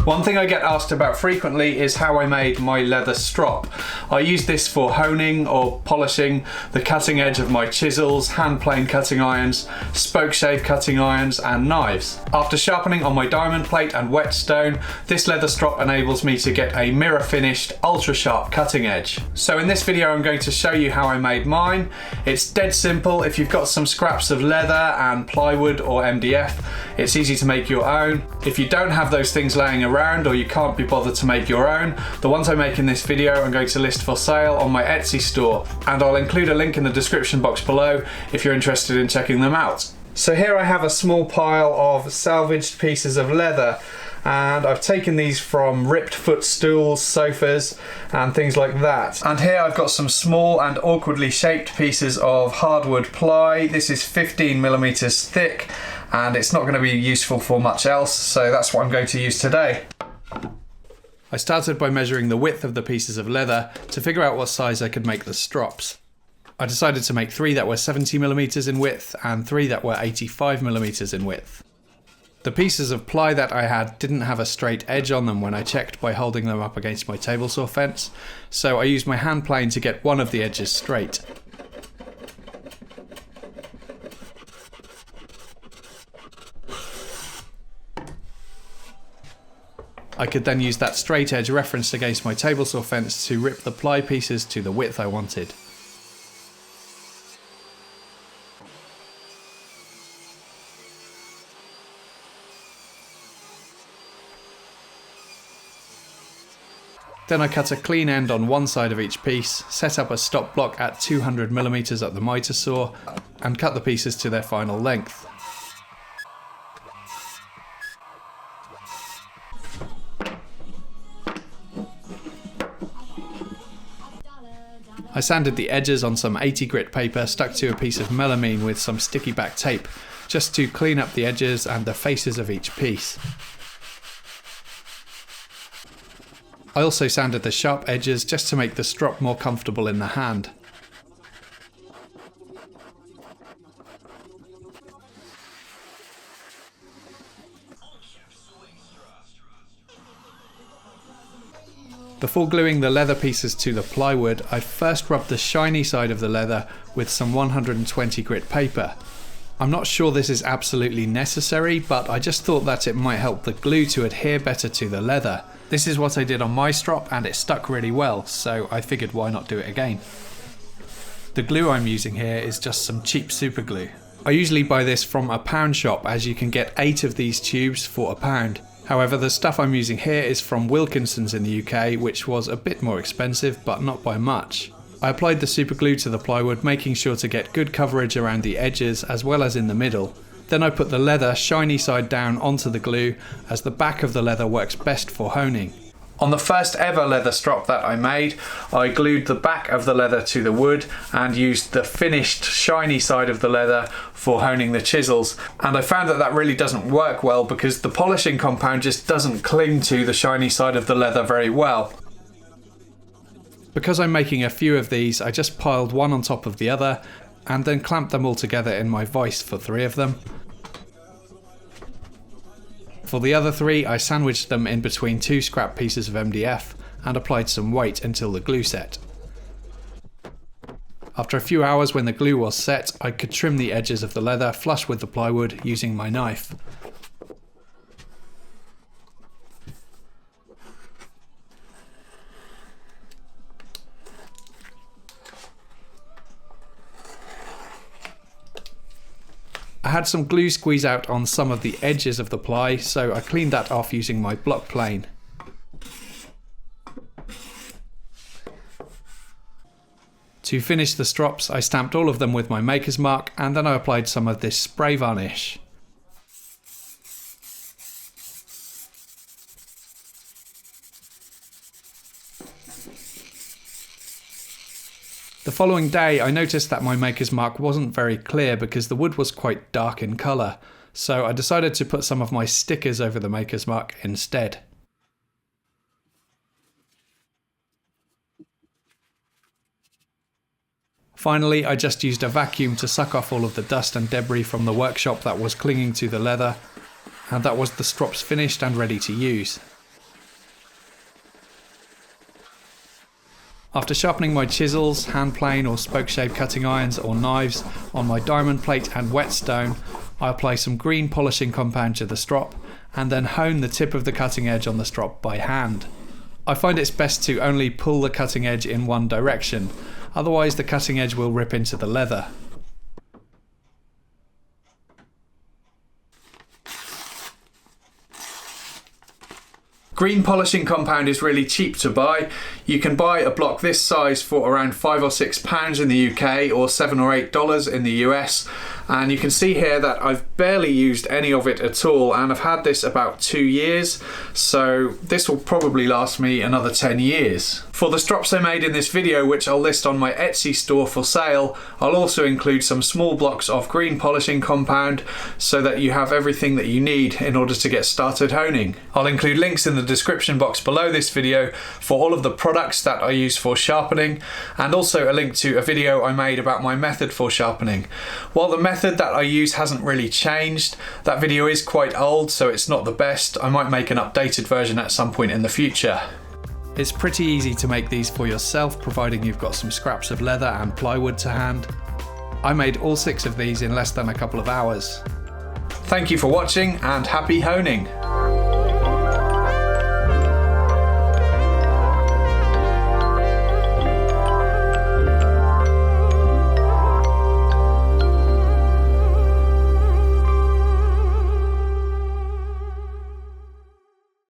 One thing I get asked about frequently is how I made my leather strop. I use this for honing or polishing the cutting edge of my chisels, hand plane cutting irons, spoke shave cutting irons and knives. After sharpening on my diamond plate and whetstone, this leather strop enables me to get a mirror finished ultra sharp cutting edge. So in this video I'm going to show you how I made mine. It's dead simple. If you've got some scraps of leather and plywood or MDF, it's easy to make your own. If you don't have those things laying around or you can't be bothered to make your own, the ones I make in this video I'm going to list for sale on my Etsy store, and I'll include a link in the description box below if you're interested in checking them out. So here I have a small pile of salvaged pieces of leather, and I've taken these from ripped footstools, sofas and things like that. And here I've got some small and awkwardly shaped pieces of hardwood ply. This is 15mm thick and it's not going to be useful for much else, so that's what I'm going to use today. I started by measuring the width of the pieces of leather to figure out what size I could make the strops. I decided to make 3 that were 70mm in width and 3 that were 85mm in width. The pieces of ply that I had didn't have a straight edge on them when I checked by holding them up against my table saw fence, so I used my hand plane to get one of the edges straight. I could then use that straight edge referenced against my table saw fence to rip the ply pieces to the width I wanted. Then I cut a clean end on one side of each piece, set up a stop block at 200mm at the miter saw, and cut the pieces to their final length. I sanded the edges on some 80 grit paper stuck to a piece of melamine with some sticky back tape, just to clean up the edges and the faces of each piece. I also sanded the sharp edges just to make the strop more comfortable in the hand. Before gluing the leather pieces to the plywood, I first rubbed the shiny side of the leather with some 120 grit paper. I'm not sure this is absolutely necessary, but I just thought that it might help the glue to adhere better to the leather. This is what I did on my strop and it stuck really well, so I figured why not do it again. The glue I'm using here is just some cheap super glue. I usually buy this from a pound shop, as you can get 8 of these tubes for £1. However, the stuff I'm using here is from Wilkinson's in the UK, which was a bit more expensive, but not by much. I applied the super glue to the plywood, making sure to get good coverage around the edges as well as in the middle. Then I put the leather shiny side down onto the glue, as the back of the leather works best for honing. On the first ever leather strop that I made, I glued the back of the leather to the wood and used the finished shiny side of the leather for honing the chisels. And I found that that really doesn't work well because the polishing compound just doesn't cling to the shiny side of the leather very well. Because I'm making a few of these, I just piled one on top of the other and then clamped them all together in my vise for 3 of them. For the other 3, I sandwiched them in between 2 scrap pieces of MDF and applied some weight until the glue set. After a few hours, when the glue was set, I could trim the edges of the leather flush with the plywood using my knife. I had some glue squeeze out on some of the edges of the ply, so I cleaned that off using my block plane. To finish the strops, I stamped all of them with my maker's mark, and then I applied some of this spray varnish. The following day I noticed that my maker's mark wasn't very clear because the wood was quite dark in colour, so I decided to put some of my stickers over the maker's mark instead. Finally, I just used a vacuum to suck off all of the dust and debris from the workshop that was clinging to the leather, and that was the strops finished and ready to use. After sharpening my chisels, hand plane or spoke shave cutting irons or knives on my diamond plate and whetstone, I apply some green polishing compound to the strop and then hone the tip of the cutting edge on the strop by hand. I find it's best to only pull the cutting edge in one direction, otherwise the cutting edge will rip into the leather. Green polishing compound is really cheap to buy. You can buy a block this size for around £5 or £6 in the UK or $7 or $8 in the US. And you can see here that I've barely used any of it at all, and I've had this about 2 years, so this will probably last me another 10 years. For the strops I made in this video, which I'll list on my Etsy store for sale, I'll also include some small blocks of green polishing compound so that you have everything that you need in order to get started honing. I'll include links in the description box below this video for all of the products that I use for sharpening, and also a link to a video I made about my method for sharpening. While the method that I use hasn't really changed, that video is quite old, so it's not the best. I might make an updated version at some point in the future. It's pretty easy to make these for yourself, providing you've got some scraps of leather and plywood to hand. I made all 6 of these in less than a couple of hours. Thank you for watching and happy honing!